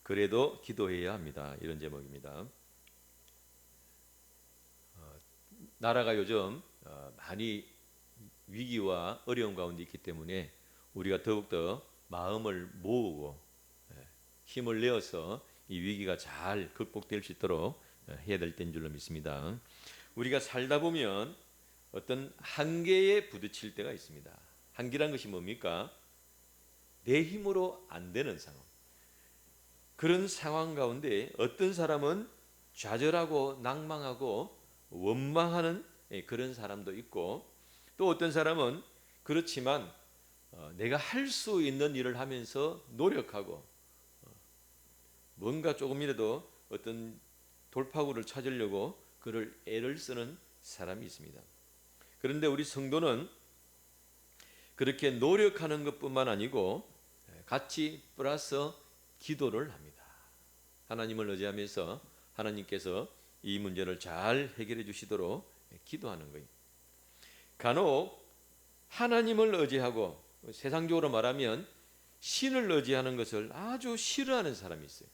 그래도 기도해야 합니다. 이런 제목입니다. 나라가 요즘 많이 위기와 어려움 가운데 있기 때문에 우리가 더욱더 마음을 모으고 힘을 내어서 이 위기가 잘 극복될 수 있도록 해야 될 때인 줄로 믿습니다. 우리가 살다 보면 어떤 한계에 부딪힐 때가 있습니다. 한계란 것이 뭡니까? 내 힘으로 안 되는 상황. 그런 상황 가운데 어떤 사람은 좌절하고 낭망하고 원망하는 그런 사람도 있고, 또 어떤 사람은 그렇지만 내가 할 수 있는 일을 하면서 노력하고 뭔가 조금이라도 어떤 돌파구를 찾으려고 그를 애를 쓰는 사람이 있습니다. 그런데 우리 성도는 그렇게 노력하는 것뿐만 아니고 같이 플러스 기도를 합니다. 하나님을 의지하면서 하나님께서 이 문제를 잘 해결해 주시도록 기도하는 거예요. 간혹 하나님을 의지하고 세상적으로 말하면 신을 의지하는 것을 아주 싫어하는 사람이 있어요.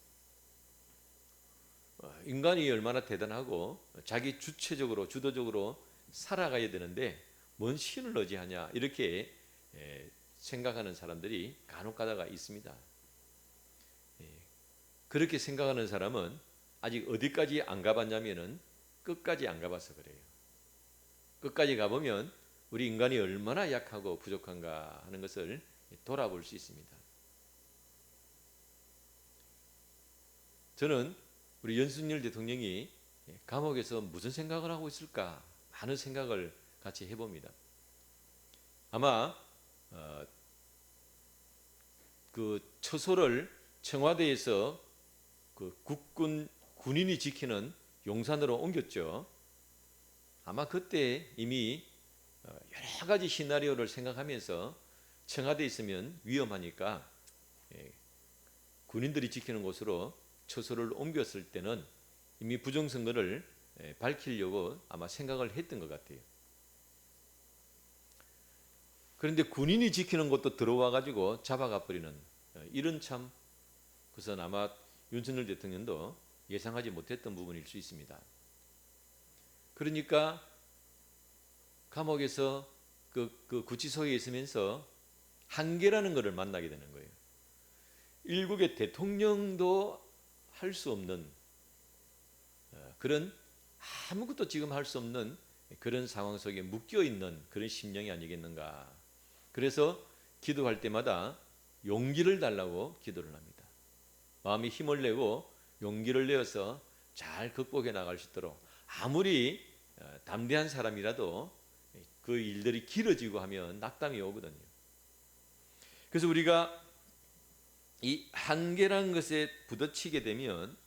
인간이 얼마나 대단하고 자기 주체적으로 주도적으로 살아가야 되는데 뭔 신을 의지하냐, 이렇게 생각하는 사람들이 간혹 가다가 있습니다. 그렇게 생각하는 사람은 아직 어디까지 안 가봤냐면은 끝까지 안 가봐서 그래요. 끝까지 가보면 우리 인간이 얼마나 약하고 부족한가 하는 것을 돌아볼 수 있습니다. 저는 우리 윤석열 대통령이 감옥에서 무슨 생각을 하고 있을까 많은 생각을 같이 해봅니다. 아마 그 처소를 청와대에서 그 군인이 지키는 용산으로 옮겼죠. 아마 그때 이미 여러 가지 시나리오를 생각하면서 청와대에 있으면 위험하니까 군인들이 지키는 곳으로 처소를 옮겼을 때는 이미 부정선거를 밝히려고 아마 생각을 했던 것 같아요. 그런데 군인이 지키는 곳도 들어와 가지고 잡아가 버리는 이런 참, 그것은 아마 윤석열 대통령도 예상하지 못했던 부분일 수 있습니다. 그러니까 감옥에서 그 구치소에 있으면서 한계라는 것을 만나게 되는 거예요. 일국의 대통령도 할 수 없는 그런, 아무것도 지금 할 수 없는 그런 상황 속에 묶여 있는 그런 심령이 아니겠는가. 그래서 기도할 때마다 용기를 달라고 기도를 합니다. 마음이 힘을 내고 용기를 내어서 잘 극복해 나갈 수 있도록, 아무리 담대한 사람이라도 그 일들이 길어지고 하면 낙담이 오거든요. 그래서 우리가 이 한계라는 것에 부딪히게 되면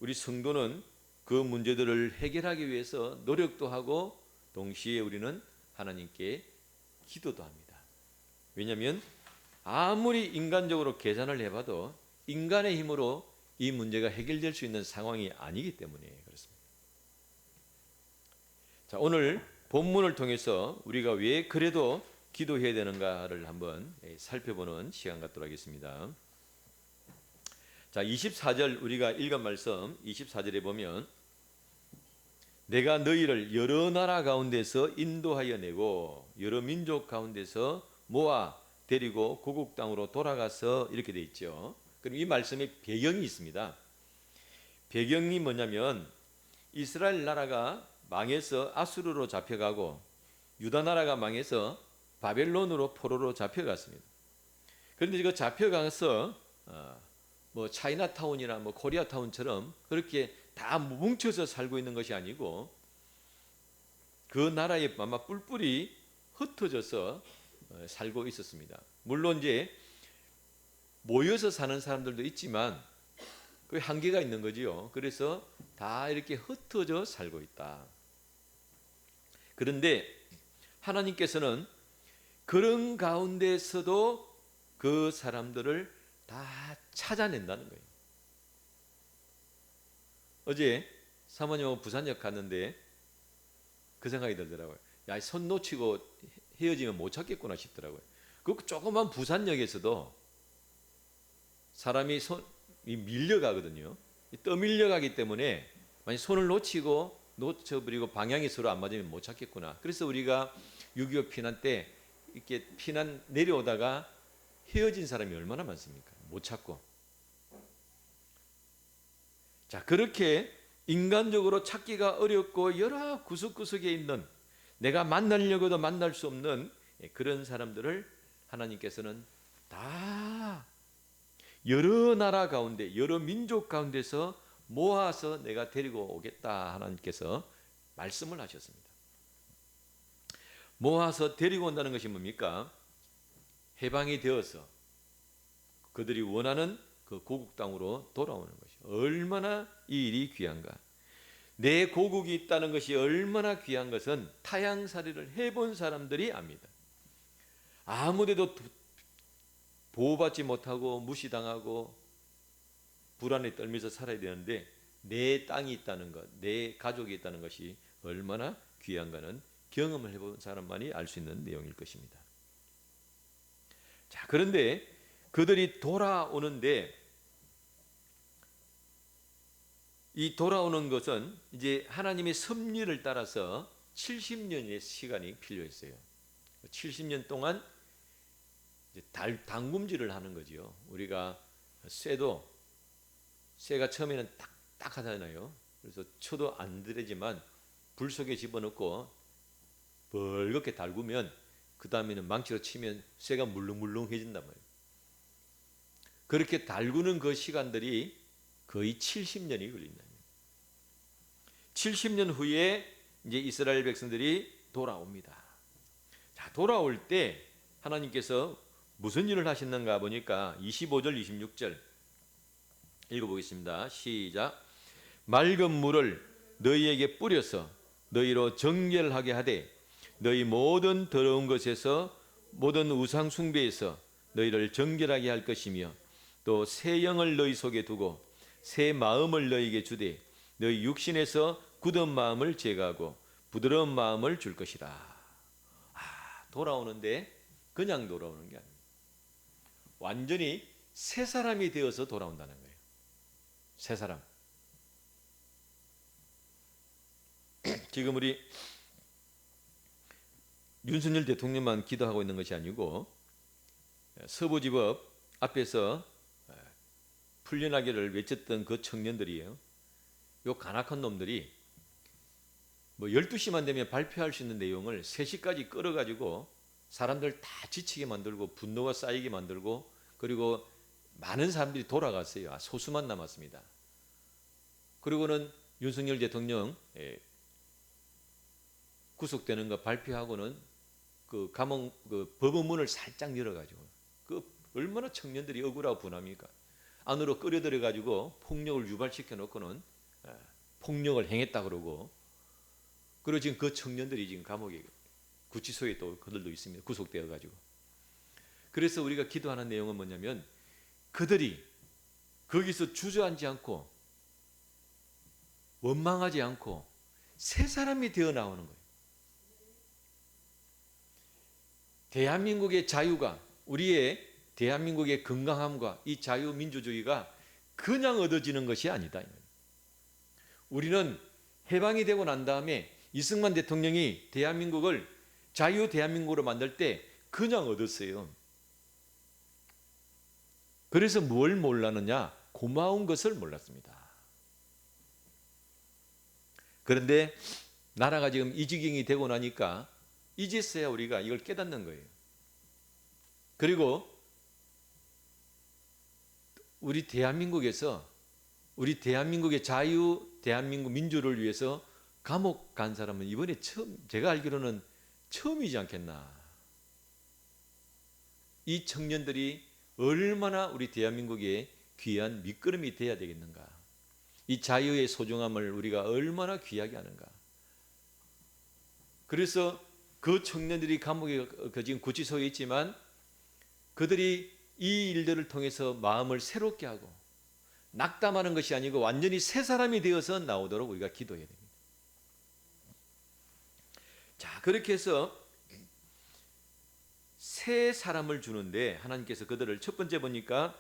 우리 성도는 그 문제들을 해결하기 위해서 노력도 하고 동시에 우리는 하나님께 기도도 합니다. 왜냐하면 아무리 인간적으로 계산을 해봐도 인간의 힘으로 이 문제가 해결될 수 있는 상황이 아니기 때문에 그렇습니다. 자, 오늘 본문을 통해서 우리가 왜 그래도 기도해야 되는가를 한번 살펴보는 시간 갖도록 하겠습니다. 자, 24절 우리가 읽은 말씀 24절에 보면 내가 너희를 여러 나라 가운데서 인도하여 내고 여러 민족 가운데서 모아 데리고 고국 땅으로 돌아가서, 이렇게 돼 있죠. 그럼 이 말씀에 배경이 있습니다. 배경이 뭐냐면 이스라엘 나라가 망해서 아수르로 잡혀가고 유다 나라가 망해서 바벨론으로 포로로 잡혀갔습니다. 그런데 이거 잡혀가서 뭐 차이나타운이나 뭐 코리아타운처럼 그렇게 다 뭉쳐서 살고 있는 것이 아니고 그 나라에 아마 뿔뿔이 흩어져서 살고 있었습니다. 물론 이제 모여서 사는 사람들도 있지만 그 한계가 있는 거지요. 그래서 다 이렇게 흩어져 살고 있다. 그런데 하나님께서는 그런 가운데서도 그 사람들을 다 찾아낸다는 거예요. 어제 사모님하고 부산역 갔는데 그 생각이 들더라고요. 야, 손 놓치고 헤어지면 못 찾겠구나 싶더라고요. 그 조그만 부산역에서도 사람이 손이 밀려가거든요. 떠밀려가기 때문에 만약 손을 놓쳐버리고 방향이 서로 안 맞으면 못 찾겠구나. 그래서 우리가 6.25 피난 때 이렇게 피난 내려오다가 헤어진 사람이 얼마나 많습니까? 못 찾고. 자, 그렇게 인간적으로 찾기가 어렵고 여러 구석구석에 있는 내가 만나려고도 만날 수 없는 그런 사람들을 하나님께서는 다 여러 나라 가운데 여러 민족 가운데서 모아서 내가 데리고 오겠다 하나님께서 말씀을 하셨습니다. 모아서 데리고 온다는 것이 뭡니까? 해방이 되어서 그들이 원하는 그 고국 땅으로 돌아오는 것이 얼마나 이 일이 귀한가. 내 고국이 있다는 것이 얼마나 귀한 것은 타향살이를 해본 사람들이 압니다. 아무데도 보호받지 못하고 무시당하고 불안에 떨면서 살아야 되는데 내 땅이 있다는 것, 내 가족이 있다는 것이 얼마나 귀한가는 경험을 해본 사람만이 알 수 있는 내용일 것입니다. 자, 그런데 그들이 돌아오는데 이 돌아오는 것은 이제 하나님의 섭리를 따라서 70년의 시간이 필요했어요. 70년 동안 이제 담금질을 하는 거죠. 우리가 쇠가 처음에는 딱딱하잖아요. 그래서 쳐도 안 들어지만 불 속에 집어넣고 벌겋게 달구면 그 다음에는 망치로 치면 쇠가 물렁물렁해진단 말이에요. 그렇게 달구는 그 시간들이 거의 70년이 걸린다. 70년 후에 이제 이스라엘 백성들이 돌아옵니다. 자, 돌아올 때 하나님께서 무슨 일을 하셨는가 보니까 25절 26절 읽어보겠습니다. 시작. 맑은 물을 너희에게 뿌려서 너희로 정결하게 하되 너희 모든 더러운 것에서 모든 우상 숭배에서 너희를 정결하게 할 것이며 또 새 영을 너희 속에 두고 새 마음을 너희에게 주되 너희 육신에서 굳은 마음을 제거하고 부드러운 마음을 줄 것이라. 돌아오는데 그냥 돌아오는 게 아닙니다. 완전히 새 사람이 되어서 돌아온다는 거예요. 새 사람. 지금 우리 윤석열 대통령만 기도하고 있는 것이 아니고 서부지법 앞에서 풀려나기를 외쳤던 그 청년들이에요. 요 간악한 놈들이 뭐 12시만 되면 발표할 수 있는 내용을 3시까지 끌어가지고 사람들 다 지치게 만들고 분노가 쌓이게 만들고 그리고 많은 사람들이 돌아갔어요. 소수만 남았습니다. 그리고는 윤석열 대통령 구속되는 거 발표하고는 그 감옥 그 법원 문을 살짝 열어가지고 그 얼마나 청년들이 억울하고 분합니까? 안으로 끌어들여 가지고 폭력을 유발시켜 놓고는 폭력을 행했다 그러고 그리고 지금 그 청년들이 지금 감옥에 구치소에 또 그들도 있습니다. 구속되어 가지고. 그래서 우리가 기도하는 내용은 뭐냐면 그들이 거기서 주저앉지 않고 원망하지 않고 새 사람이 되어 나오는 거예요. 대한민국의 자유가 우리의 대한민국의 건강함과 이 자유민주주의가 그냥 얻어지는 것이 아니다. 우리는 해방이 되고 난 다음에 이승만 대통령이 대한민국을 자유 대한민국으로 만들 때 그냥 얻었어요. 그래서 뭘 몰랐느냐? 고마운 것을 몰랐습니다. 그런데 나라가 지금 이 지경이 되고 나니까 이제서야 우리가 이걸 깨닫는 거예요. 그리고 우리 대한민국에서 우리 대한민국의 자유, 대한민국 민주를 위해서 감옥 간 사람은 이번에 처음, 제가 알기로는 처음이지 않겠나. 이 청년들이 얼마나 우리 대한민국의 귀한 밑거름이 돼야 되겠는가. 이 자유의 소중함을 우리가 얼마나 귀하게 하는가. 그래서 그 청년들이 감옥에 지금 구치소에 있지만 그들이 이 일들을 통해서 마음을 새롭게 하고 낙담하는 것이 아니고 완전히 새 사람이 되어서 나오도록 우리가 기도해야 됩니다. 자, 그렇게 해서 새 사람을 주는데 하나님께서 그들을 첫 번째 보니까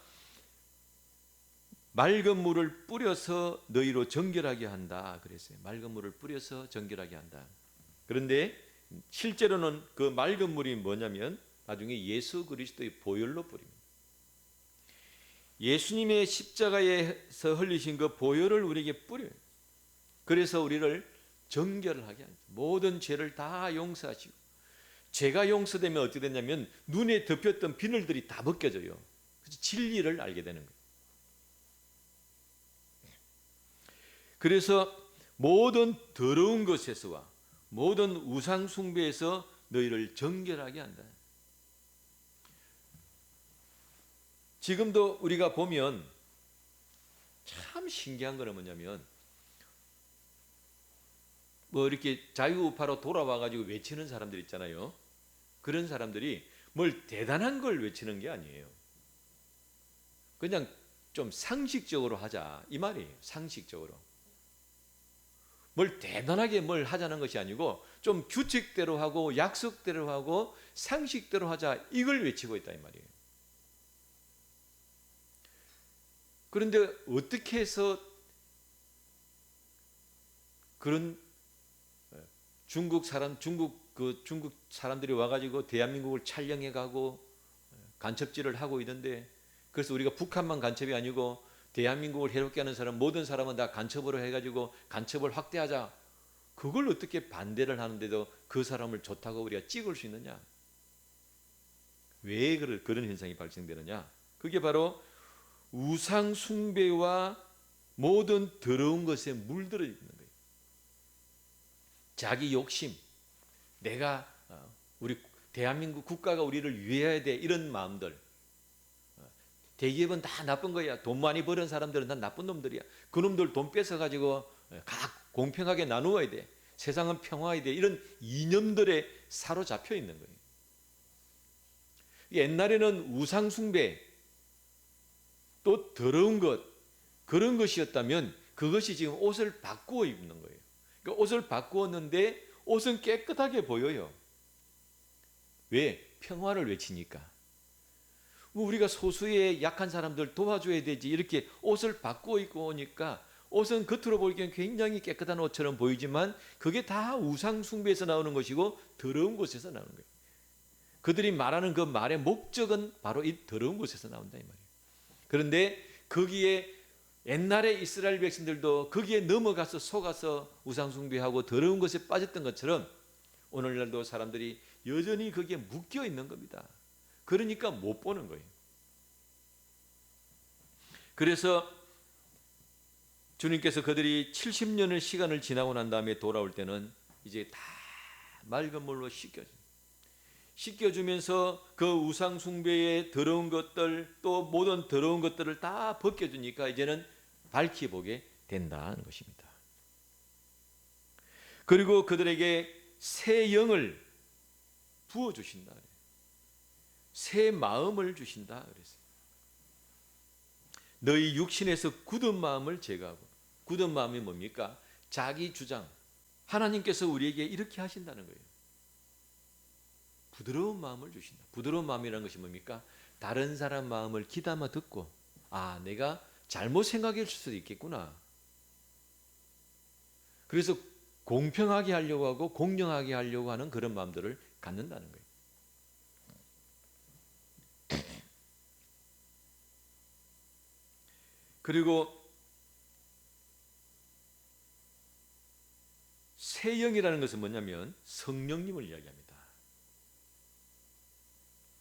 맑은 물을 뿌려서 너희로 정결하게 한다 그랬어요. 맑은 물을 뿌려서 정결하게 한다. 그런데 실제로는 그 맑은 물이 뭐냐면 나중에 예수 그리스도의 보혈로 뿌립니다. 예수님의 십자가에서 흘리신 그 보혈을 우리에게 뿌려요. 그래서 우리를 정결을 하게 합니다. 모든 죄를 다 용서하시고, 죄가 용서되면 어떻게 되냐면 눈에 덮였던 비늘들이 다 벗겨져요. 그래서 진리를 알게 되는 거예요. 그래서 모든 더러운 것에서와 모든 우상 숭배에서 너희를 정결하게 한다. 지금도 우리가 보면 참 신기한 거는 뭐냐면 뭐 이렇게 자유우파로 돌아와 가지고 외치는 사람들 있잖아요. 그런 사람들이 뭘 대단한 걸 외치는 게 아니에요. 그냥 좀 상식적으로 하자 이 말이에요. 상식적으로. 뭘 대단하게 뭘 하자는 것이 아니고 좀 규칙대로 하고 약속대로 하고 상식대로 하자 이걸 외치고 있다 이 말이에요. 그런데 어떻게 해서 그런 중국 사람들이 와가지고 대한민국을 촬영해 가고 간첩질을 하고 있는데, 그래서 우리가 북한만 간첩이 아니고 대한민국을 해롭게 하는 사람 모든 사람은 다 간첩으로 해가지고 간첩을 확대하자. 그걸 어떻게 반대를 하는데도 그 사람을 좋다고 우리가 찍을 수 있느냐? 왜 그런 현상이 발생되느냐? 그게 바로 우상 숭배와 모든 더러운 것에 물들어 있는 거예요. 자기 욕심, 내가 우리 대한민국 국가가 우리를 위해야 돼 이런 마음들. 대기업은 다 나쁜 거야. 돈 많이 버는 사람들은 다 나쁜 놈들이야. 그놈들 돈 뺏어 가지고 각 공평하게 나누어야 돼. 세상은 평화해야 돼. 이런 이념들에 사로잡혀 있는 거예요. 옛날에는 우상 숭배 또 더러운 것 그런 것이었다면 그것이 지금 옷을 바꾸어 입는 거예요. 그러니까 옷을 바꾸었는데 옷은 깨끗하게 보여요. 왜? 평화를 외치니까. 우리가 소수의 약한 사람들 도와줘야 되지 이렇게 옷을 바꾸어 입고 오니까 옷은 겉으로 보기엔 굉장히 깨끗한 옷처럼 보이지만 그게 다 우상 숭배에서 나오는 것이고 더러운 곳에서 나오는 거예요. 그들이 말하는 그 말의 목적은 바로 이 더러운 곳에서 나온다 이 말이에요. 그런데 거기에 옛날에 이스라엘 백성들도 거기에 넘어가서 속아서 우상 숭배하고 더러운 것에 빠졌던 것처럼 오늘날도 사람들이 여전히 거기에 묶여 있는 겁니다. 그러니까 못 보는 거예요. 그래서 주님께서 그들이 70년의 시간을 지나고 난 다음에 돌아올 때는 이제 다 맑은 물로 씻겨주면서 그 우상 숭배의 더러운 것들 또 모든 더러운 것들을 다 벗겨주니까 이제는 밝히 보게 된다는 것입니다. 그리고 그들에게 새 영을 부어주신다. 새 마음을 주신다 그랬어요. 너희 육신에서 굳은 마음을 제거하고. 굳은 마음이 뭡니까? 자기 주장. 하나님께서 우리에게 이렇게 하신다는 거예요. 부드러운 마음을 주신다. 부드러운 마음이라는 것이 뭡니까? 다른 사람 마음을 귀담아 듣고 내가 잘못 생각할 수도 있겠구나. 그래서 공평하게 하려고 하고 공정하게 하려고 하는 그런 마음들을 갖는다는 거예요. 그리고 새 영이라는 것은 뭐냐면 성령님을 이야기합니다.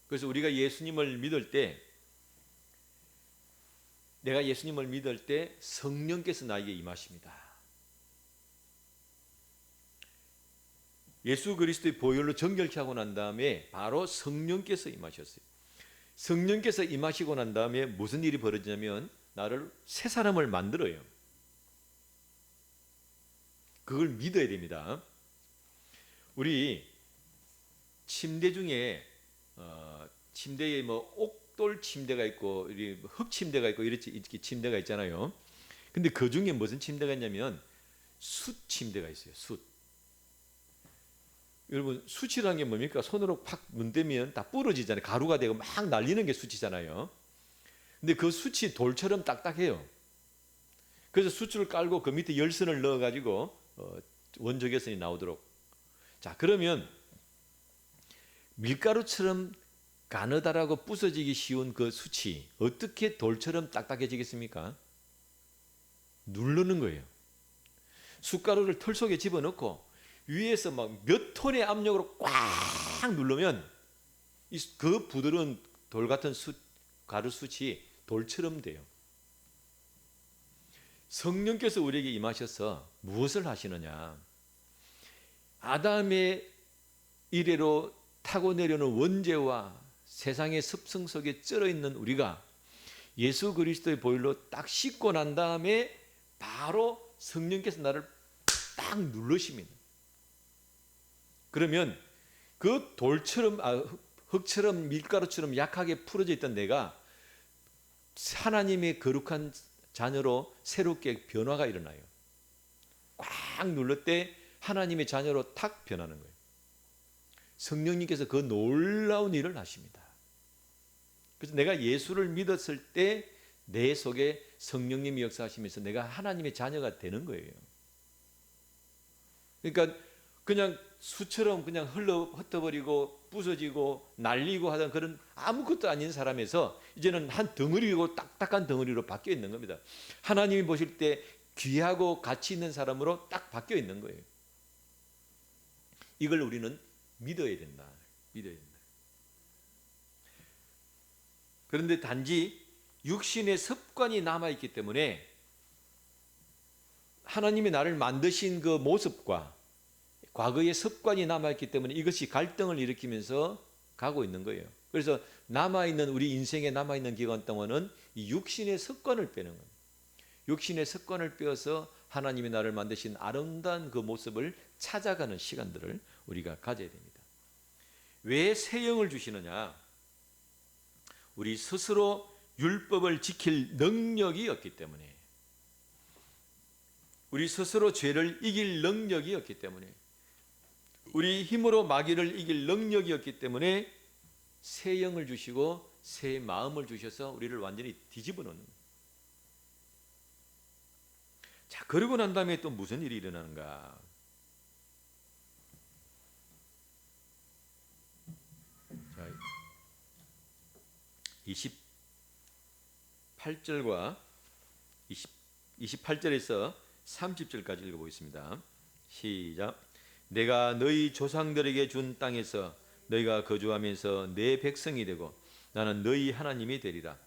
그래서 우리가 예수님을 믿을 때 내가 예수님을 믿을 때 성령께서 나에게 임하십니다. 예수 그리스도의 보혈로 정결케 하고 난 다음에 바로 성령께서 임하셨어요. 성령께서 임하시고 난 다음에 무슨 일이 벌어지냐면 나를 새 사람을 만들어요. 그걸 믿어야 됩니다. 우리 침대 중에 침대에 뭐 옥돌 침대가 있고 흙 침대가 있고 이렇게 침대가 있잖아요. 근데 그 중에 무슨 침대가 있냐면 숯 침대가 있어요. 숯. 여러분 숯이라는 게 뭡니까? 손으로 팍 문대면 다 부러지잖아요. 가루가 되고 막 날리는 게 숯이잖아요. 근데 그 숯이 돌처럼 딱딱해요. 그래서 수초를 깔고 그 밑에 열선을 넣어가지고 원조 개선이 나오도록. 자, 그러면 밀가루처럼 가느다라고 부서지기 쉬운 그 숯이 어떻게 돌처럼 딱딱해지겠습니까? 누르는 거예요. 숯가루를 털 속에 집어넣고 위에서 막 몇 톤의 압력으로 꽉 누르면 그 부드러운 돌 같은 가루 숯이 돌처럼 돼요. 성령께서 우리에게 임하셔서 무엇을 하시느냐? 아담의 이래로 타고 내려오는 원죄와 세상의 습성 속에 쩔어 있는 우리가 예수 그리스도의 보혈로 딱 씻고 난 다음에 바로 성령께서 나를 딱 누르십니다. 그러면 그 돌처럼 흙처럼 밀가루처럼 약하게 풀어져 있던 내가 하나님의 거룩한 자녀로 새롭게 변화가 일어나요. 꽉 눌렀을 때 하나님의 자녀로 탁 변하는 거예요. 성령님께서 그 놀라운 일을 하십니다. 그래서 내가 예수를 믿었을 때 내 속에 성령님이 역사하시면서 내가 하나님의 자녀가 되는 거예요. 그러니까 그냥 수처럼 그냥 흩어버리고 부서지고 날리고 하던 그런 아무것도 아닌 사람에서 이제는 한 덩어리고 딱딱한 덩어리로 바뀌어 있는 겁니다. 하나님이 보실 때 귀하고 가치 있는 사람으로 딱 바뀌어 있는 거예요. 이걸 우리는 믿어야 된다. 믿어야 된다. 그런데 단지 육신의 습관이 남아있기 때문에 하나님이 나를 만드신 그 모습과 과거의 습관이 남아있기 때문에 이것이 갈등을 일으키면서 가고 있는 거예요. 그래서 남아있는 우리 인생에 남아있는 기간 동안은 이 육신의 습관을 빼는 거예요. 육신의 습관을 빼어서 하나님이 나를 만드신 아름다운 그 모습을 찾아가는 시간들을 우리가 가져야 됩니다. 왜 새 영을 주시느냐? 우리 스스로 율법을 지킬 능력이 없기 때문에, 우리 스스로 죄를 이길 능력이 없기 때문에, 우리 힘으로 마귀를 이길 능력이 없기 때문에 새 영을 주시고 새 마음을 주셔서 우리를 완전히 뒤집어 놓는 거예요. 자, 그러고 난 다음에 또 무슨 일이 일어나는가? 자, 28절과 28절에서 30절까지 읽어보겠습니다. 시작. 내가 너희 조상들에게 준 땅에서 너희가 거주하면서 내 백성이 되고 나는 너희 하나님이 되리라.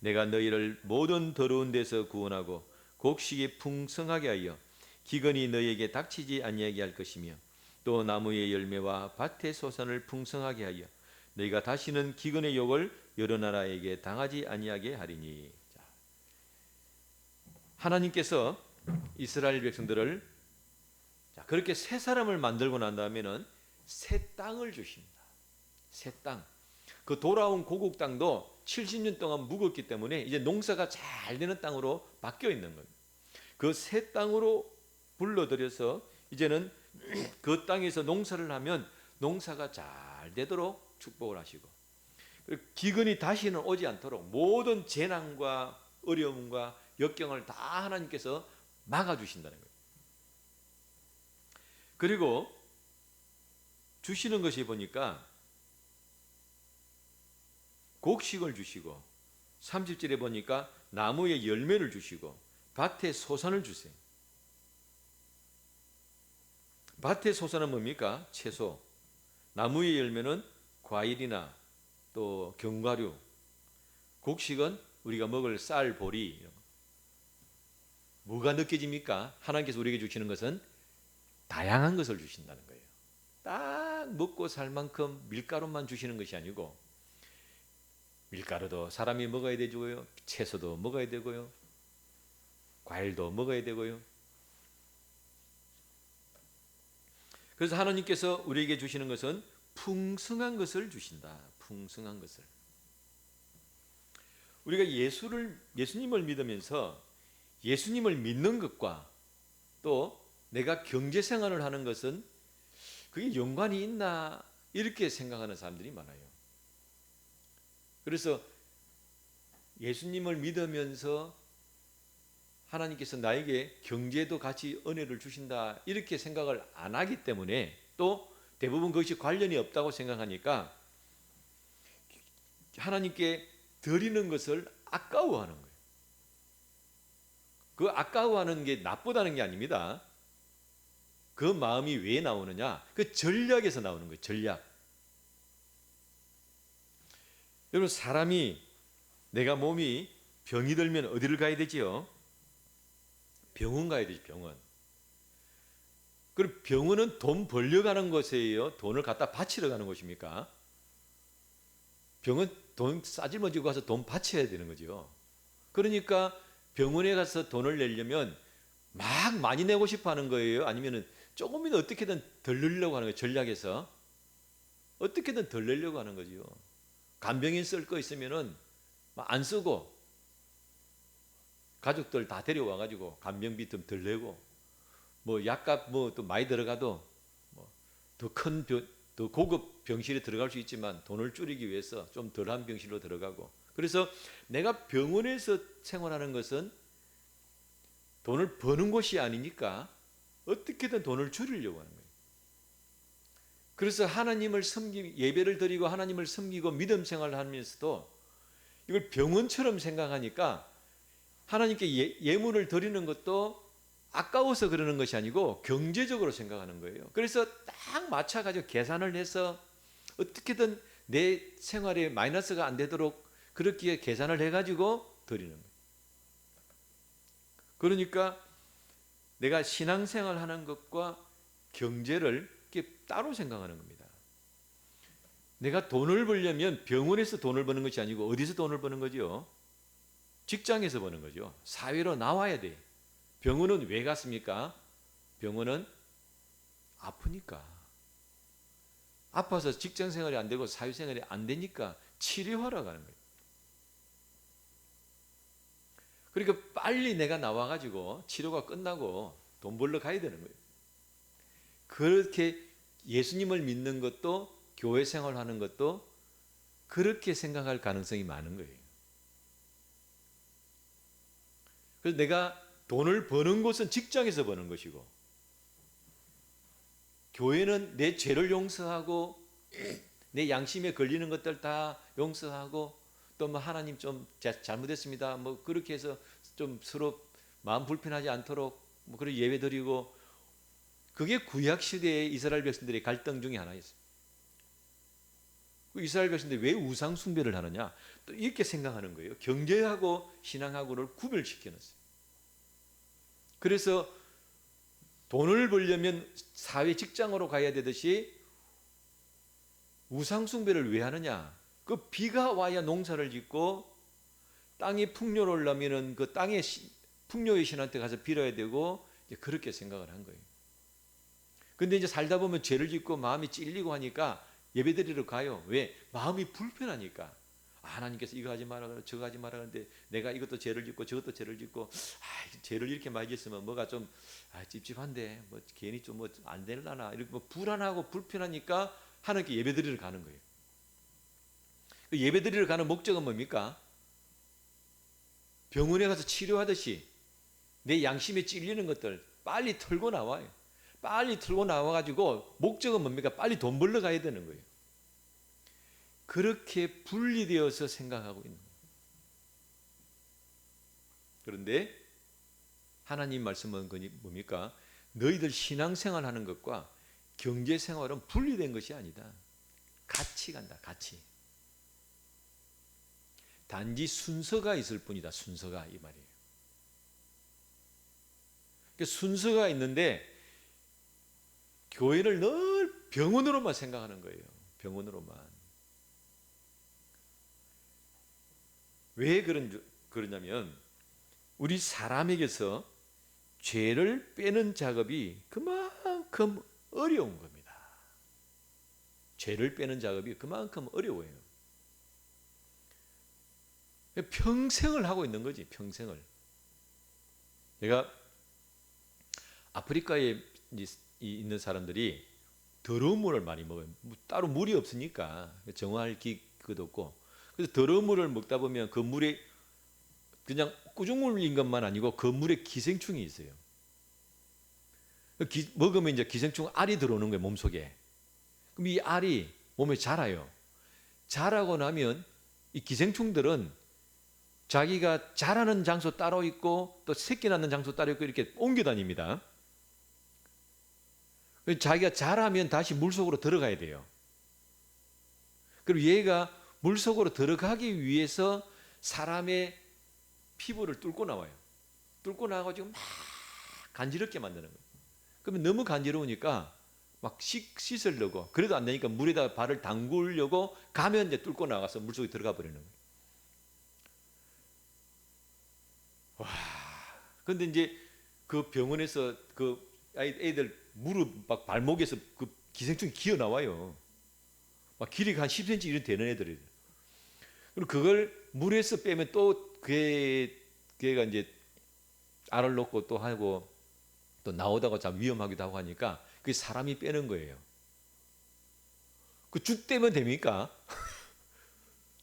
내가 너희를 모든 더러운 데서 구원하고 곡식이 풍성하게 하여 기근이 너희에게 닥치지 아니하게 할 것이며 또 나무의 열매와 밭의 소산을 풍성하게 하여 너희가 다시는 기근의 욕을 여러 나라에게 당하지 아니하게 하리니. 자, 하나님께서 이스라엘 백성들을 그렇게 새 사람을 만들고 난 다음에는 새 땅을 주십니다. 새 땅. 그 돌아온 고국 땅도 70년 동안 묵었기 때문에 이제 농사가 잘 되는 땅으로 바뀌어 있는 거예요. 그 새 땅으로 불러들여서 이제는 그 땅에서 농사를 하면 농사가 잘 되도록 축복을 하시고 기근이 다시는 오지 않도록 모든 재난과 어려움과 역경을 다 하나님께서 막아주신다는 거예요. 그리고 주시는 것이 보니까 곡식을 주시고 30절에 보니까 나무의 열매를 주시고 밭의 소산을 주세요. 밭의 소산은 뭡니까? 채소. 나무의 열매는 과일이나 또 견과류. 곡식은 우리가 먹을 쌀, 보리. 뭐가 느껴집니까? 하나님께서 우리에게 주시는 것은 다양한 것을 주신다는 거예요. 딱 먹고 살 만큼 밀가루만 주시는 것이 아니고 밀가루도 사람이 먹어야 되고요. 채소도 먹어야 되고요. 과일도 먹어야 되고요. 그래서 하나님께서 우리에게 주시는 것은 풍성한 것을 주신다. 풍성한 것을. 우리가 예수님을 믿으면서 예수님을 믿는 것과 또 내가 경제생활을 하는 것은 그게 연관이 있나 이렇게 생각하는 사람들이 많아요. 그래서 예수님을 믿으면서 하나님께서 나에게 경제도 같이 은혜를 주신다 이렇게 생각을 안 하기 때문에, 또 대부분 그것이 관련이 없다고 생각하니까 하나님께 드리는 것을 아까워하는 거예요. 그 아까워하는 게 나쁘다는 게 아닙니다. 그 마음이 왜 나오느냐? 그 전략에서 나오는 거예요. 전략. 여러분, 사람이, 내가 몸이 병이 들면 어디를 가야 되지요? 병원 가야 되지, 병원. 그럼 병원은 돈 벌려 가는 곳이에요? 돈을 갖다 바치러 가는 곳입니까? 병원 돈 싸질머지고 가서 돈 바쳐야 되는 거죠. 그러니까 병원에 가서 돈을 내려면 막 많이 내고 싶어 하는 거예요? 아니면 조금이라도 어떻게든 덜 내려고 하는 거예요? 전략에서 어떻게든 덜 내려고 하는 거죠. 간병인 쓸 거 있으면은 안 쓰고 가족들 다 데려와 가지고 간병비 좀 덜 내고, 뭐 약값 뭐 또 많이 들어가도 뭐 더 고급 병실에 들어갈 수 있지만 돈을 줄이기 위해서 좀 덜한 병실로 들어가고. 그래서 내가 병원에서 생활하는 것은 돈을 버는 곳이 아니니까 어떻게든 돈을 줄이려고 하는 거예요. 그래서 하나님을 예배를 드리고 하나님을 섬기고 믿음 생활을 하면서도 이걸 병원처럼 생각하니까 하나님께 예물을 드리는 것도 아까워서 그러는 것이 아니고 경제적으로 생각하는 거예요. 그래서 딱 맞춰가지고 계산을 해서 어떻게든 내 생활에 마이너스가 안 되도록 그렇게 계산을 해가지고 드리는 거예요. 그러니까 내가 신앙생활 하는 것과 경제를 이렇게 따로 생각하는 겁니다. 내가 돈을 벌려면 병원에서 돈을 버는 것이 아니고 어디서 돈을 버는 거죠? 직장에서 버는 거죠. 사회로 나와야 돼. 병원은 왜 갔습니까? 병원은 아프니까. 아파서 직장생활이 안 되고 사회생활이 안 되니까 치료하러 가는 거예요. 그러니까 빨리 내가 나와가지고 치료가 끝나고 돈 벌러 가야 되는 거예요. 그렇게 예수님을 믿는 것도, 교회 생활하는 것도 그렇게 생각할 가능성이 많은 거예요. 그래서 내가 돈을 버는 곳은 직장에서 버는 것이고, 교회는 내 죄를 용서하고 내 양심에 걸리는 것들 다 용서하고, 또 뭐 하나님 좀 잘못했습니다 뭐 그렇게 해서 좀 서로 마음 불편하지 않도록 뭐 그런 예배 드리고, 그게 구약 시대의 이스라엘 백성들의 갈등 중에 하나였어요. 그 이스라엘 백성들이 왜 우상 숭배를 하느냐? 또 이렇게 생각하는 거예요. 경제하고 신앙하고를 구별시켜 놨어요. 그래서 돈을 벌려면 사회 직장으로 가야 되듯이 우상 숭배를 왜 하느냐? 그 비가 와야 농사를 짓고 땅이 풍요로우려면은 그 땅의 풍요의 신한테 가서 빌어야 되고, 이제 그렇게 생각을 한 거예요. 근데 이제 살다 보면 죄를 짓고 마음이 찔리고 하니까 예배드리러 가요. 왜? 마음이 불편하니까. 하나님께서 이거 하지 마라, 저거 하지 마라 하는데 내가 이것도 죄를 짓고 저것도 죄를 짓고, 죄를 이렇게 많이 짓으면 뭐가 좀 찝찝한데 뭐 괜히 좀 뭐 안 되려나, 이렇게 뭐 불안하고 불편하니까 하나님께 예배드리러 가는 거예요. 그 예배드리러 가는 목적은 뭡니까? 병원에 가서 치료하듯이 내 양심에 찔리는 것들 빨리 털고 나와요. 빨리 털고 나와가지고 목적은 뭡니까? 빨리 돈 벌러 가야 되는 거예요. 그렇게 분리되어서 생각하고 있는 거예요. 그런데 하나님 말씀은 뭡니까? 너희들 신앙생활 하는 것과 경제생활은 분리된 것이 아니다. 같이 간다. 같이. 단지 순서가 있을 뿐이다. 순서가, 이 말이에요. 순서가 있는데 교회를 늘 병원으로만 생각하는 거예요. 병원으로만. 왜 그러냐면 우리 사람에게서 죄를 빼는 작업이 그만큼 어려운 겁니다. 죄를 빼는 작업이 그만큼 어려워요. 평생을 하고 있는 거지, 평생을. 내가 아프리카에 있는 사람들이 더러운 물을 많이 먹어요. 따로 물이 없으니까 정화할 기구도 없고. 그래서 더러운 물을 먹다 보면 그 물에 그냥 꾸중물인 것만 아니고 그 물에 기생충이 있어요. 먹으면 이제 기생충 알이 들어오는 거예요, 몸속에. 그럼 이 알이 몸에 자라요. 자라고 나면 이 기생충들은 자기가 자라는 장소 따로 있고 또 새끼 낳는 장소 따로 있고 이렇게 옮겨 다닙니다. 자기가 자라면 다시 물속으로 들어가야 돼요. 그리고 얘가 물속으로 들어가기 위해서 사람의 피부를 뚫고 나와요. 뚫고 나와가지고 막 간지럽게 만드는 거예요. 그러면 너무 간지러우니까 막 씻으려고, 그래도 안 되니까 물에다 발을 담그려고 가면 이제 뚫고 나가서 물속에 들어가 버리는 거예요. 와, 근데 이제 그 병원에서 그 애들 무릎 막 발목에서 그 기생충이 기어 나와요. 막 길이가 한 10cm 이런 되는 애들이. 그리고 그걸 물에서 빼면 또 걔가 이제 알을 놓고 또 하고 또 나오다가 참 위험하기도 하고 하니까 그게 사람이 빼는 거예요. 그 쭉 빼면 됩니까?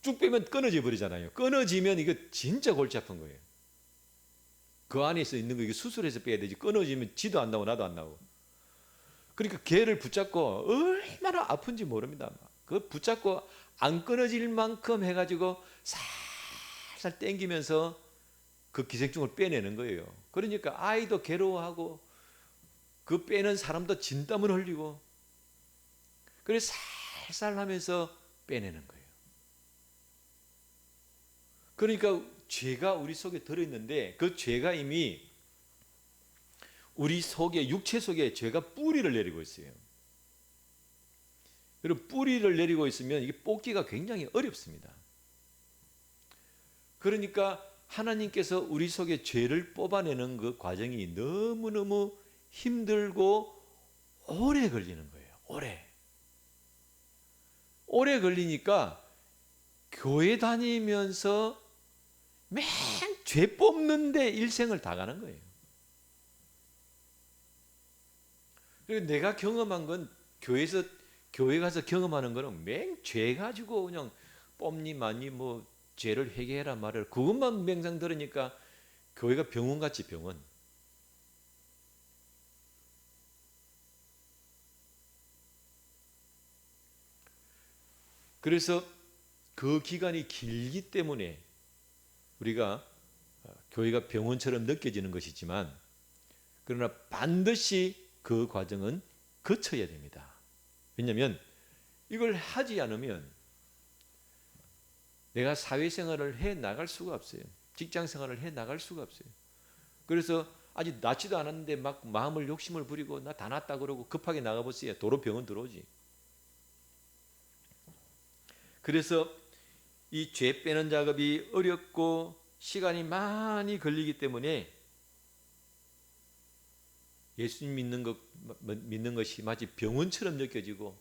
쭉 빼면 끊어져 버리잖아요. 끊어지면 이거 진짜 골치 아픈 거예요. 그 안에서 있는 거 이거 수술해서 빼야 되지. 끊어지면 지도 안 나오고 나도 안 나오고. 그러니까 걔를 붙잡고 얼마나 아픈지 모릅니다. 그 붙잡고 안 끊어질 만큼 해가지고 살살 당기면서 그 기생충을 빼내는 거예요. 그러니까 아이도 괴로워하고 그 빼는 사람도 진땀을 흘리고, 그래서 살살 하면서 빼내는 거예요. 그러니까 죄가 우리 속에 들어있는데 그 죄가 이미 우리 속에, 육체 속에 죄가 뿌리를 내리고 있어요. 그리고 뿌리를 내리고 있으면 이게 뽑기가 굉장히 어렵습니다. 그러니까 하나님께서 우리 속에 죄를 뽑아내는 그 과정이 너무너무 힘들고 오래 걸리는 거예요. 오래 걸리니까 교회 다니면서 맨 죄 뽑는데 일생을 다 가는 거예요. 그리고 내가 경험한 건 교회 가서 경험하는 거는 맨 죄 가지고 그냥 뽑니 마니 뭐 죄를 회개해라 말을 그것만 맹상 들으니까 교회가 병원같이 병원. 그래서 그 기간이 길기 때문에 우리가 교회가 병원처럼 느껴지는 것이지만, 그러나 반드시 그 과정은 거쳐야 됩니다. 왜냐하면 이걸 하지 않으면 내가 사회생활을 해 나갈 수가 없어요. 직장생활을 해 나갈 수가 없어요. 그래서 아직 낫지도 않았는데 막 마음을 욕심을 부리고 나 다 낫다 그러고 급하게 나가보세요. 도로 병원 들어오지. 그래서 이 죄 빼는 작업이 어렵고 시간이 많이 걸리기 때문에 예수님 믿는 것이 마치 병원처럼 느껴지고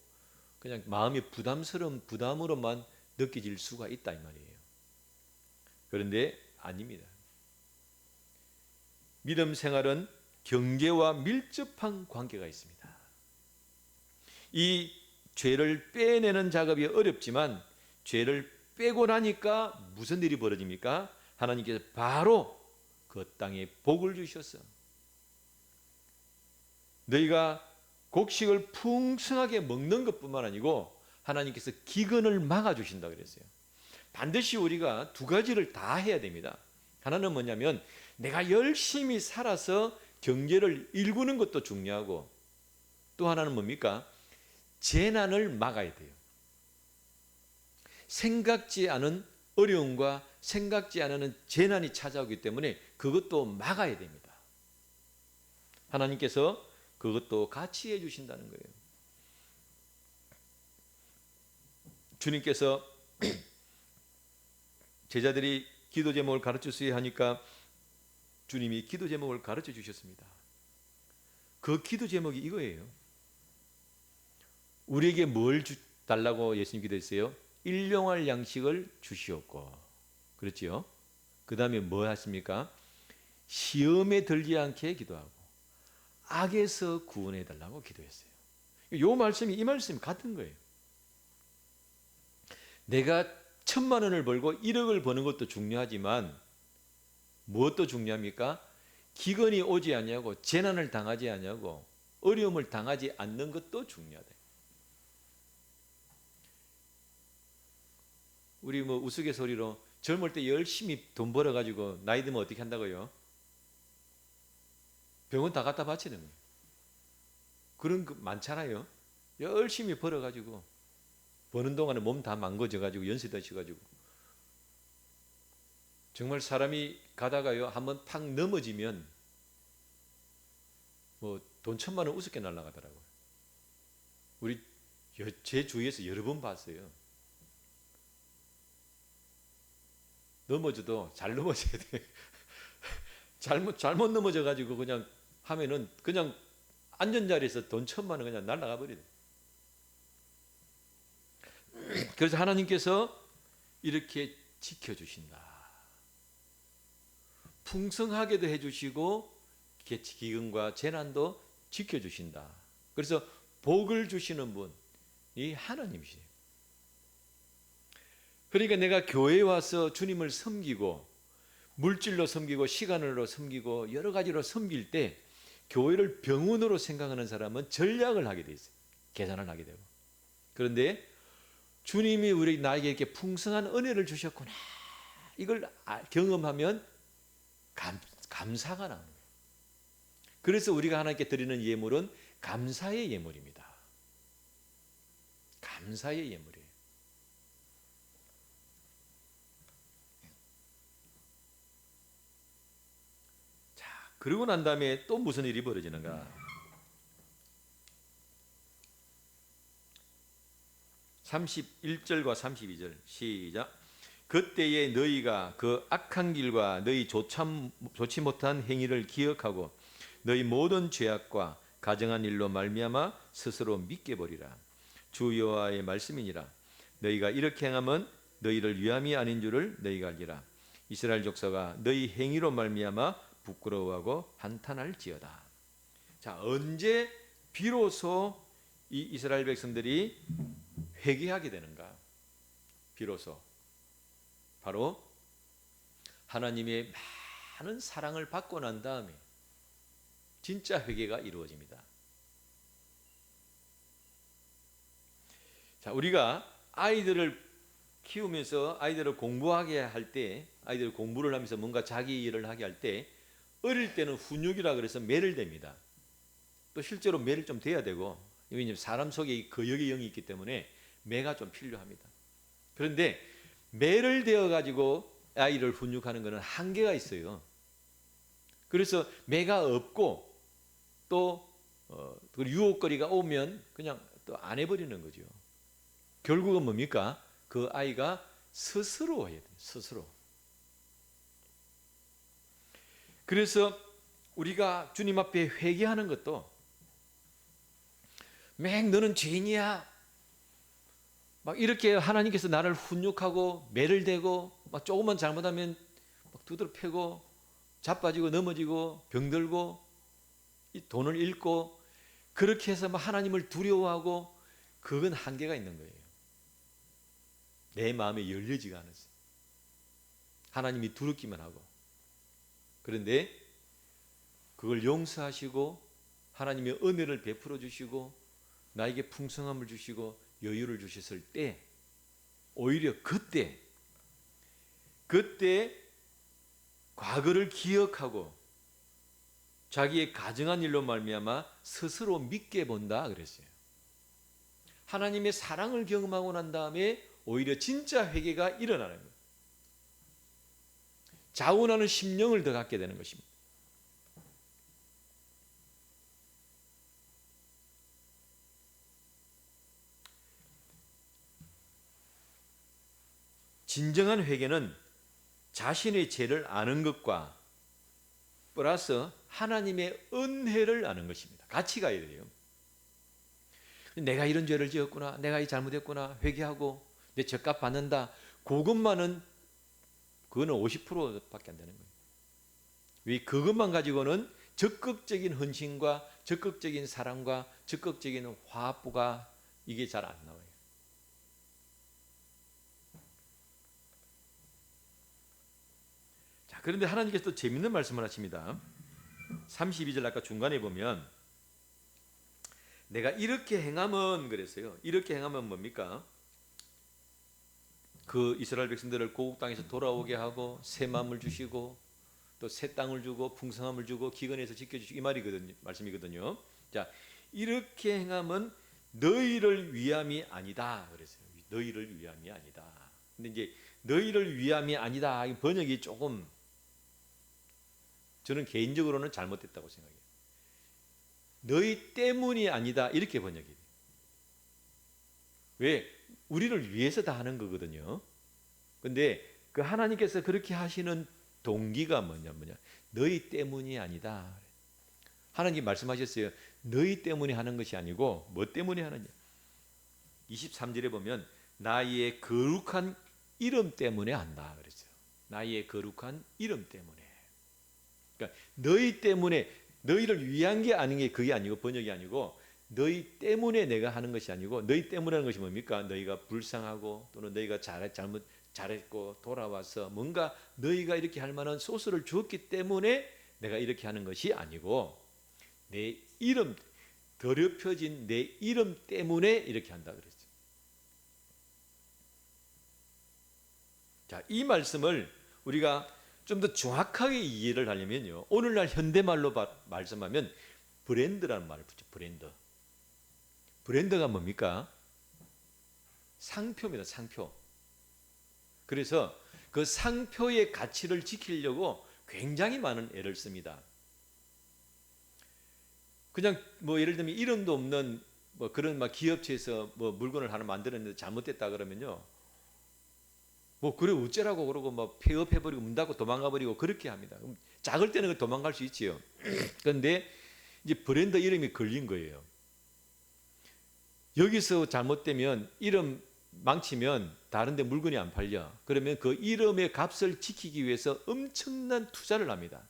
그냥 마음이 부담으로만 느껴질 수가 있다 이 말이에요. 그런데 아닙니다. 믿음 생활은 경계와 밀접한 관계가 있습니다. 이 죄를 빼내는 작업이 어렵지만 죄를 빼고 나니까 무슨 일이 벌어집니까? 하나님께서 바로 그 땅에 복을 주셨어. 너희가 곡식을 풍성하게 먹는 것뿐만 아니고 하나님께서 기근을 막아주신다 그랬어요. 반드시 우리가 두 가지를 다 해야 됩니다. 하나는 뭐냐면 내가 열심히 살아서 경제를 일구는 것도 중요하고, 또 하나는 뭡니까? 재난을 막아야 돼요. 생각지 않은 어려움과 생각지 않은 재난이 찾아오기 때문에 그것도 막아야 됩니다. 하나님께서 그것도 같이 해주신다는 거예요. 주님께서 제자들이 기도 제목을 가르쳐 주셔야 하니까 주님이 기도 제목을 가르쳐 주셨습니다. 그 기도 제목이 이거예요. 우리에게 뭘 달라고 예수님 기도했어요? 일용할 양식을 주시옵고. 그렇지요? 그 다음에 뭐 하십니까? 시험에 들지 않게 기도하고 악에서 구원해 달라고 기도했어요. 이 말씀이 같은 거예요. 내가 1,000만 원을 벌고 1억을 버는 것도 중요하지만 무엇도 중요합니까? 기근이 오지 않냐고, 재난을 당하지 않냐고, 어려움을 당하지 않는 것도 중요하다. 우리 뭐 우스갯소리로 젊을 때 열심히 돈 벌어가지고 나이 들면 어떻게 한다고요? 병원 다 갖다 바치는 거예요. 그런 거 많잖아요. 열심히 벌어가지고 버는 동안에 몸 다 망가져가지고 연세 드셔가지고 정말 사람이 가다가요 한번 팍 넘어지면 뭐 돈 1,000만 원 우습게 날아가더라고요. 우리 제 주위에서 여러 번 봤어요. 넘어져도 잘 넘어져야 돼. 잘못 넘어져가지고 그냥 하면은 그냥 앉은 자리에서 돈 1,000만 원 그냥 날아가 버리네. 그래서 하나님께서 이렇게 지켜주신다. 풍성하게도 해주시고 기근과 재난도 지켜주신다. 그래서 복을 주시는 분이 하나님이시에요. 그러니까 내가 교회에 와서 주님을 섬기고 물질로 섬기고 시간으로 섬기고 여러 가지로 섬길 때 교회를 병원으로 생각하는 사람은 전략을 하게 돼 있어요. 계산을 하게 되고. 그런데 주님이 나에게 이렇게 풍성한 은혜를 주셨구나. 이걸 경험하면 감사가 나는 거예요. 그래서 우리가 하나님께 드리는 예물은 감사의 예물입니다. 감사의 예물이에요. 자, 그러고 난 다음에 또 무슨 일이 벌어지는가? 31절과 32절 시작. 그때에 너희가 그 악한 길과 너희 좋지 못한 행위를 기억하고 너희 모든 죄악과 가정한 일로 말미암아 스스로 믿게 버리라. 주 여호와의 말씀이니라. 너희가 이렇게 행하면 너희를 위함이 아닌 줄을 너희가 알리라. 이스라엘 족속아 너희 행위로 말미암아 부끄러워하고 한탄할지어다. 자, 언제 비로소 이 이스라엘 백성들이 회개하게 되는가? 비로소 바로 하나님의 많은 사랑을 받고 난 다음에 진짜 회개가 이루어집니다. 자, 우리가 아이들을 키우면서 아이들을 공부하게 할 때, 아이들 공부를 하면서 뭔가 자기 일을 하게 할 때 어릴 때는 훈육이라 그래서 매를 댑니다. 또 실제로 매를 좀 대야 되고, 왜냐하면 사람 속에 거역의 영이 있기 때문에 매가 좀 필요합니다. 그런데 매를 대어 가지고 아이를 훈육하는 것은 한계가 있어요. 그래서 매가 없고 또 유혹거리가 오면 그냥 또 안 해버리는 거죠. 결국은 뭡니까? 그 아이가 스스로 해야 돼요. 스스로. 그래서 우리가 주님 앞에 회개하는 것도 맹 너는 죄인이야 막 이렇게 하나님께서 나를 훈육하고 매를 대고 막 조금만 잘못하면 막 두드러 패고 자빠지고 넘어지고 병들고 이 돈을 잃고 그렇게 해서 막 하나님을 두려워하고 그건 한계가 있는 거예요. 내 마음에 열리지가 않았어요. 하나님이 두렵기만 하고. 그런데 그걸 용서하시고 하나님의 은혜를 베풀어 주시고 나에게 풍성함을 주시고 여유를 주셨을 때 오히려 그때 과거를 기억하고 자기의 가정한 일로 말미암아 스스로 믿게 본다 그랬어요. 하나님의 사랑을 경험하고 난 다음에 오히려 진짜 회개가 일어나는 거예요. 자원하는 심령을 더 갖게 되는 것입니다. 진정한 회개는 자신의 죄를 아는 것과 플러스 하나님의 은혜를 아는 것입니다. 같이 가야 돼요. 내가 이런 죄를 지었구나, 내가 이 잘못했구나, 회개하고 내 죗값 받는다. 그것은 50%밖에 안 되는 거예요. 왜 그것만 가지고는 적극적인 헌신과 적극적인 사랑과 적극적인 화합부가 이게 잘 안 나와요. 자, 그런데 하나님께서 또 재밌는 말씀을 하십니다. 32절 아까 중간에 보면 내가 이렇게 행하면 그랬어요. 이렇게 행하면 뭡니까? 그 이스라엘 백성들을 고국 땅에서 돌아오게 하고 새 마음을 주시고 또 새 땅을 주고 풍성함을 주고 기근에서 지켜주시고 이 말이거든요. 말씀이거든요. 자, 이렇게 행하면 너희를 위함이 아니다 그랬어요. 너희를 위함이 아니다. 근데 이제 너희를 위함이 아니다 이 번역이 조금 저는 개인적으로는 잘못됐다고 생각해요. 너희 때문이 아니다 이렇게 번역이 돼요. 왜? 우리를 위해서 다 하는 거거든요. 근데 그 하나님께서 그렇게 하시는 동기가 뭐냐 너희 때문이 아니다. 하나님 말씀하셨어요. 너희 때문에 하는 것이 아니고 뭐 때문에 하느냐. 23절에 보면 나의 거룩한 이름 때문에 한다 그랬어요. 나의 거룩한 이름 때문에. 그러니까 너희 때문에 너희를 위한 게 아닌 게 그게 아니고 번역이 아니고 너희 때문에 내가 하는 것이 아니고 너희 때문에 하는 것이 뭡니까? 너희가 불쌍하고 또는 너희가 잘했고 돌아와서 뭔가 너희가 이렇게 할 만한 소스를 주었기 때문에 내가 이렇게 하는 것이 아니고 내 이름 더럽혀진 내 이름 때문에 이렇게 한다 그랬어요. 자, 이 말씀을 우리가 좀 더 정확하게 이해를 하려면요. 오늘날 현대말로 말씀하면 브랜드라는 말을 붙여. 브랜드. 브랜드가 뭡니까? 상표입니다. 상표. 그래서 그 상표의 가치를 지키려고 굉장히 많은 애를 씁니다. 그냥 뭐 예를 들면 이름도 없는 뭐 그런 막 기업체에서 뭐 물건을 하나 만들었는데 잘못됐다 그러면요. 뭐 그래 어쩌라고 그러고 뭐 폐업해버리고 문 닫고 도망가버리고 그렇게 합니다. 작을 때는 도망갈 수 있지요. 그런데 이제 브랜드 이름이 걸린 거예요. 여기서 잘못되면 이름 망치면 다른 데 물건이 안 팔려. 그러면 그 이름의 값을 지키기 위해서 엄청난 투자를 합니다.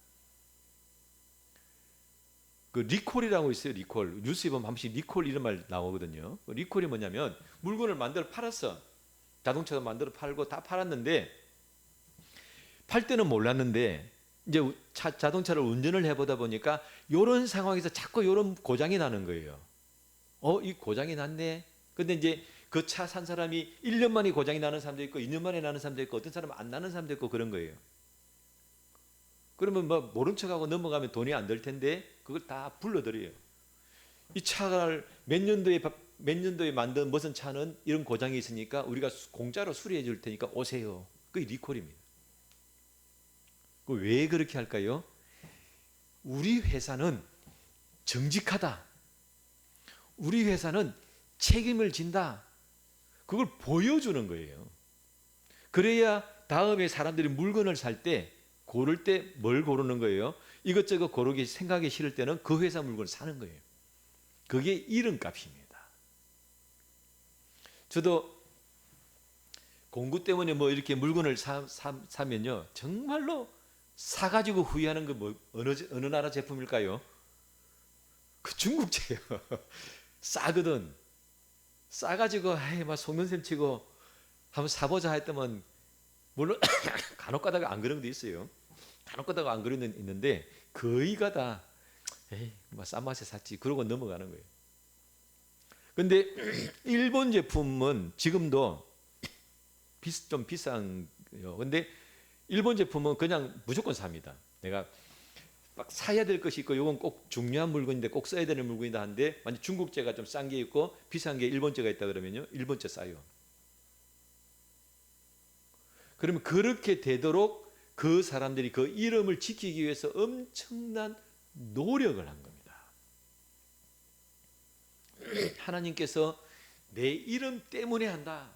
그 리콜이라고 있어요. 리콜. 뉴스에 보면 한 번씩 리콜 이런 말 나오거든요. 리콜이 뭐냐면 물건을 만들어 팔았어. 자동차도 만들어 팔고 다 팔았는데 팔 때는 몰랐는데 이제 자동차를 운전을 해보다 보니까 이런 상황에서 자꾸 이런 고장이 나는 거예요. 이 고장이 났네. 근데 이제 그 차 산 사람이 1년 만에 고장이 나는 사람도 있고 2년 만에 나는 사람도 있고 어떤 사람은 안 나는 사람도 있고 그런 거예요. 그러면 뭐 모른 척하고 넘어가면 돈이 안 들 텐데 그걸 다 불러들여요. 이 차를 몇 년도에 만든 무슨 차는 이런 고장이 있으니까 우리가 공짜로 수리해 줄 테니까 오세요. 그게 리콜입니다. 왜 그렇게 할까요? 우리 회사는 정직하다. 우리 회사는 책임을 진다. 그걸 보여주는 거예요. 그래야 다음에 사람들이 물건을 살 때 고를 때 뭘 고르는 거예요? 이것저것 고르기 생각이 싫을 때는 그 회사 물건을 사는 거예요. 그게 이름값입니다. 저도 공구 때문에 뭐 이렇게 물건을 사면요. 정말로 사가지고 후회하는 거 뭐 어느 나라 제품일까요? 그 중국제예요. 싸거든. 싸가지고 막 속는셈 치고 한번 사보자 했더만 물론 간혹 가다가 안 그런 것도 있어요. 간혹 가다가 안 그런 데 있는데 거의가 다 뭐 싼 맛에 샀지 그러고 넘어가는 거예요. 근데 일본 제품은 지금도 좀 비싼요. 근데 일본 제품은 그냥 무조건 삽니다. 내가 막 사야 될 것이 있고 이건 꼭 중요한 물건인데 꼭 써야 되는 물건이다 한데 만약 중국제가 좀 싼 게 있고 비싼 게 일본제가 있다 그러면요. 일본제 싸요. 그러면 그렇게 되도록 그 사람들이 그 이름을 지키기 위해서 엄청난 노력을 한 겁니다. 하나님께서 내 이름 때문에 한다.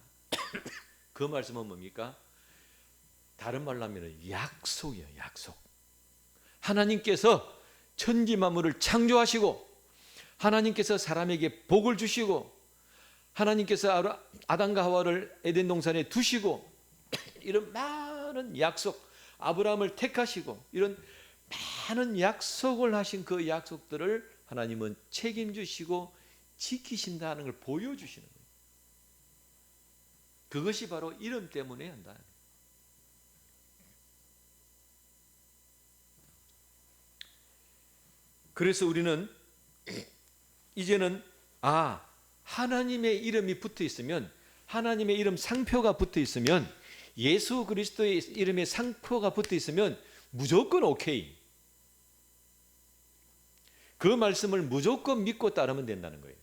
그 말씀은 뭡니까? 다른 말로 하면 약속이에요. 약속. 하나님께서 천지 만물을 창조하시고 하나님께서 사람에게 복을 주시고 하나님께서 아담과 하와를 에덴 동산에 두시고 이런 많은 약속, 아브라함을 택하시고 이런 많은 약속을 하신 그 약속들을 하나님은 책임지시고 지키신다는 걸 보여주시는 거예요. 그것이 바로 이름 때문에 한다. 그래서 우리는 이제는 하나님의 이름이 붙어 있으면, 하나님의 이름 상표가 붙어 있으면, 예수 그리스도의 이름의 상표가 붙어 있으면 무조건 오케이. 그 말씀을 무조건 믿고 따르면 된다는 거예요.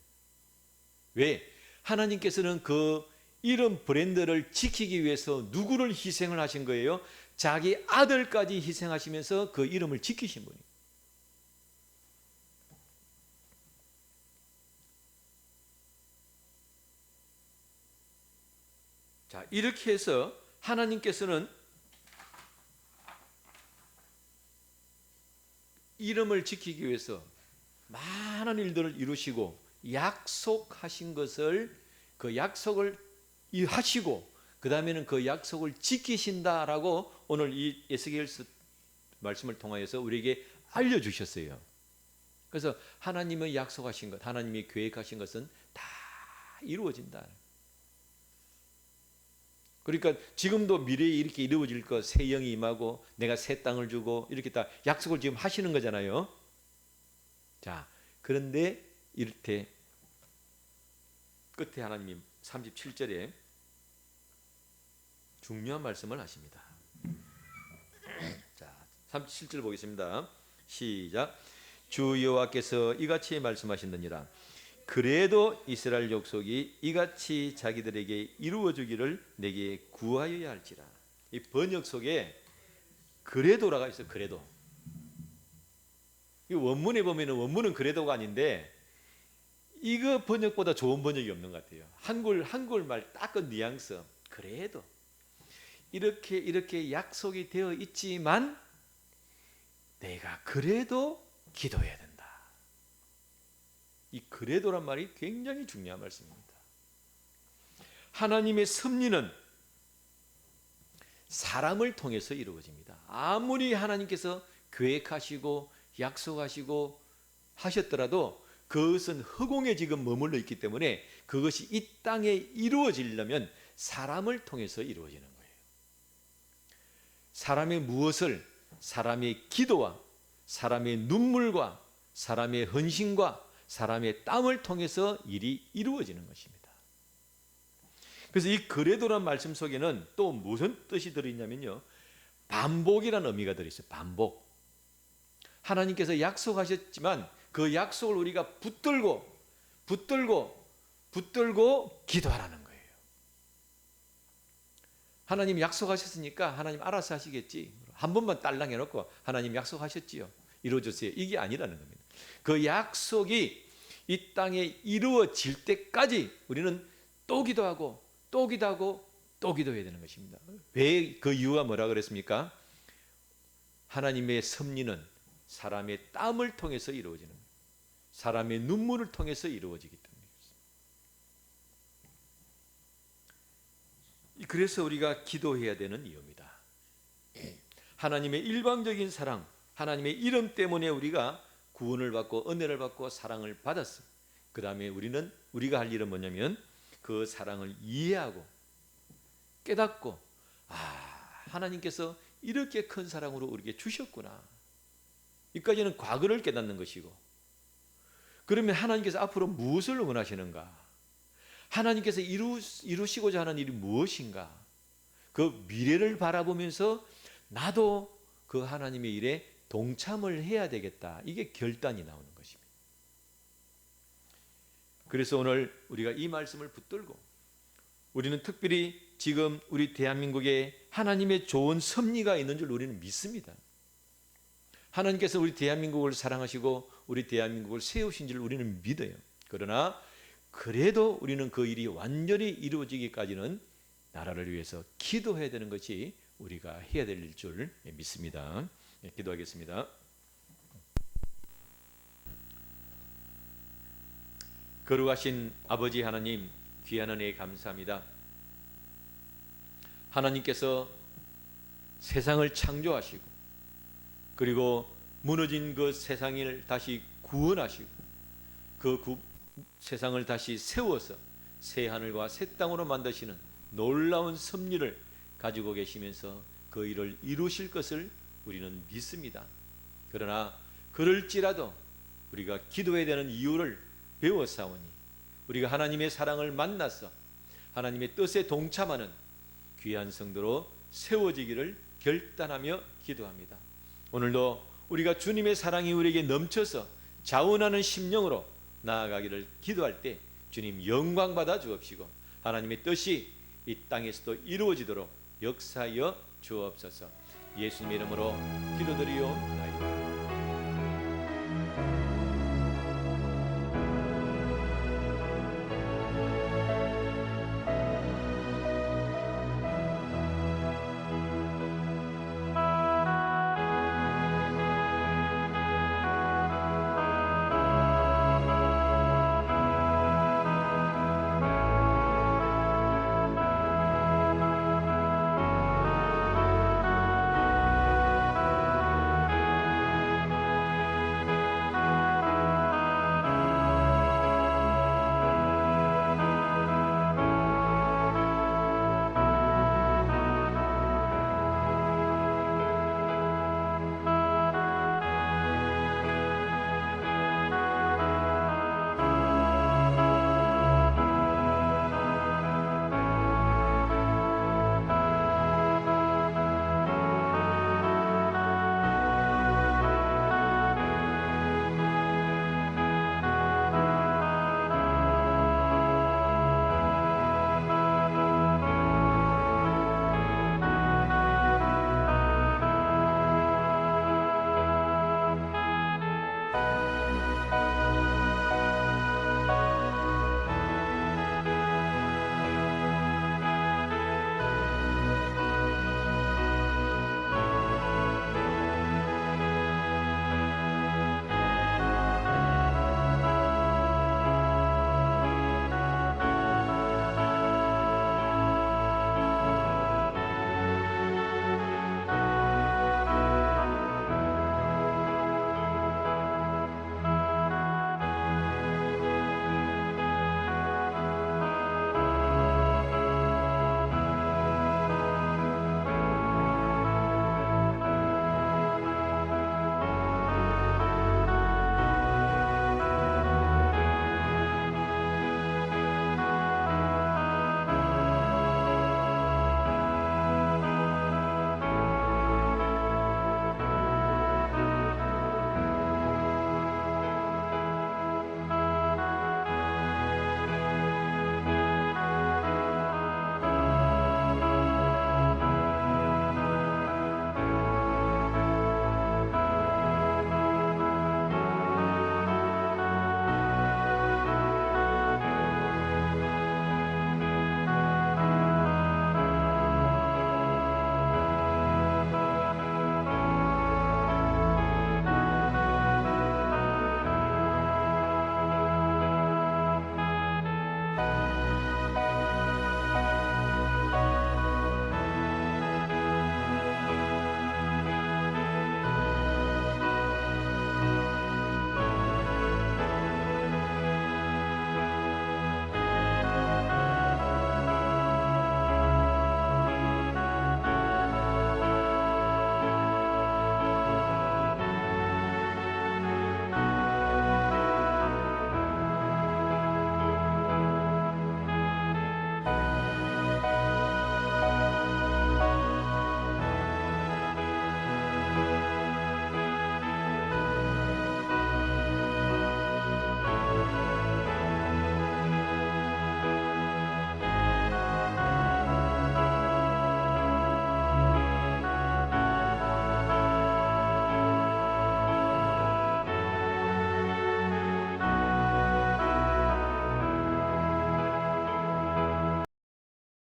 왜? 하나님께서는 그 이름 브랜드를 지키기 위해서 누구를 희생을 하신 거예요? 자기 아들까지 희생하시면서 그 이름을 지키신 분이에요. 자, 이렇게 해서 하나님께서는 이름을 지키기 위해서 많은 일들을 이루시고 약속하신 것을, 그 약속을 하시고 그 다음에는 그 약속을 지키신다라고 오늘 이 에스겔서 말씀을 통하여서 우리에게 알려주셨어요. 그래서 하나님의 약속하신 것, 하나님이 계획하신 것은 다 이루어진다. 그러니까 지금도 미래에 이렇게 이루어질 것, 새 영이 임하고 내가 새 땅을 주고 이렇게 다 약속을 지금 하시는 거잖아요. 자, 그런데 이럴 때 끝에 하나님이 37절에 중요한 말씀을 하십니다. 자, 37절 보겠습니다. 시작. 주 여호와께서 이같이 말씀하신느니라. 그래도 이스라엘 족속이 이같이 자기들에게 이루어주기를 내게 구하여야 할지라. 이 번역 속에 그래도라가 있어요. 그래도. 이 원문에 보면은 원문은 그래도가 아닌데 이거 번역보다 좋은 번역이 없는 것 같아요. 한국말 딱 그 뉘앙스. 그래도 이렇게 약속이 되어 있지만 내가 그래도 기도해야 된다. 이 그래도란 말이 굉장히 중요한 말씀입니다. 하나님의 섭리는 사람을 통해서 이루어집니다. 아무리 하나님께서 계획하시고 약속하시고 하셨더라도 그것은 허공에 지금 머물러 있기 때문에 그것이 이 땅에 이루어지려면 사람을 통해서 이루어지는 거예요. 사람의 무엇을, 사람의 기도와 사람의 눈물과 사람의 헌신과 사람의 땀을 통해서 일이 이루어지는 것입니다. 그래서 이 그래도란 말씀 속에는 또 무슨 뜻이 들어있냐면요, 반복이라는 의미가 들어있어요. 반복. 하나님께서 약속하셨지만 그 약속을 우리가 붙들고 기도하라는 거예요. 하나님 약속하셨으니까 하나님 알아서 하시겠지. 한 번만 딸랑 해놓고 하나님 약속하셨지요, 이루어주세요, 이게 아니라는 겁니다. 그 약속이 이 땅에 이루어질 때까지 우리는 또 기도하고 또 기도하고 또 기도해야 되는 것입니다. 왜? 그 이유가 뭐라 그랬습니까? 하나님의 섭리는 사람의 땀을 통해서 이루어지는 거예요. 사람의 눈물을 통해서 이루어지기 때문에. 그래서 우리가 기도해야 되는 이유입니다. 하나님의 일방적인 사랑, 하나님의 이름 때문에 우리가 구원을 받고 은혜를 받고 사랑을 받았어요. 그 다음에 우리가 할 일은 뭐냐면 그 사랑을 이해하고 깨닫고, 하나님께서 이렇게 큰 사랑으로 우리에게 주셨구나. 이까지는 과거를 깨닫는 것이고, 그러면 하나님께서 앞으로 무엇을 원하시는가? 하나님께서 이루시고자 하는 일이 무엇인가? 그 미래를 바라보면서 나도 그 하나님의 일에 동참을 해야 되겠다. 이게 결단이 나오는 것입니다. 그래서 오늘 우리가 이 말씀을 붙들고 우리는 특별히 지금 우리 대한민국에 하나님의 좋은 섭리가 있는 줄 우리는 믿습니다. 하나님께서 우리 대한민국을 사랑하시고 우리 대한민국을 세우신 줄 우리는 믿어요. 그러나 그래도 우리는 그 일이 완전히 이루어지기까지는 나라를 위해서 기도해야 되는 것이 우리가 해야 될 줄 믿습니다. 기도하겠습니다. 거룩하신 아버지 하나님, 귀한 은혜에 감사합니다. 하나님께서 세상을 창조하시고 그리고 무너진 그 세상을 다시 구원하시고 그 세상을 다시 세워서 새 하늘과 새 땅으로 만드시는 놀라운 섭리를 가지고 계시면서 그 일을 이루실 것을 우리는 믿습니다. 그러나 그럴지라도 우리가 기도해야 되는 이유를 배웠사오니 우리가 하나님의 사랑을 만나서 하나님의 뜻에 동참하는 귀한 성도로 세워지기를 결단하며 기도합니다. 오늘도 우리가 주님의 사랑이 우리에게 넘쳐서 자원하는 심령으로 나아가기를 기도할 때 주님 영광 받아 주옵시고 하나님의 뜻이 이 땅에서도 이루어지도록 역사하여 주옵소서. 예수님의 이름으로 기도드리옵나이다.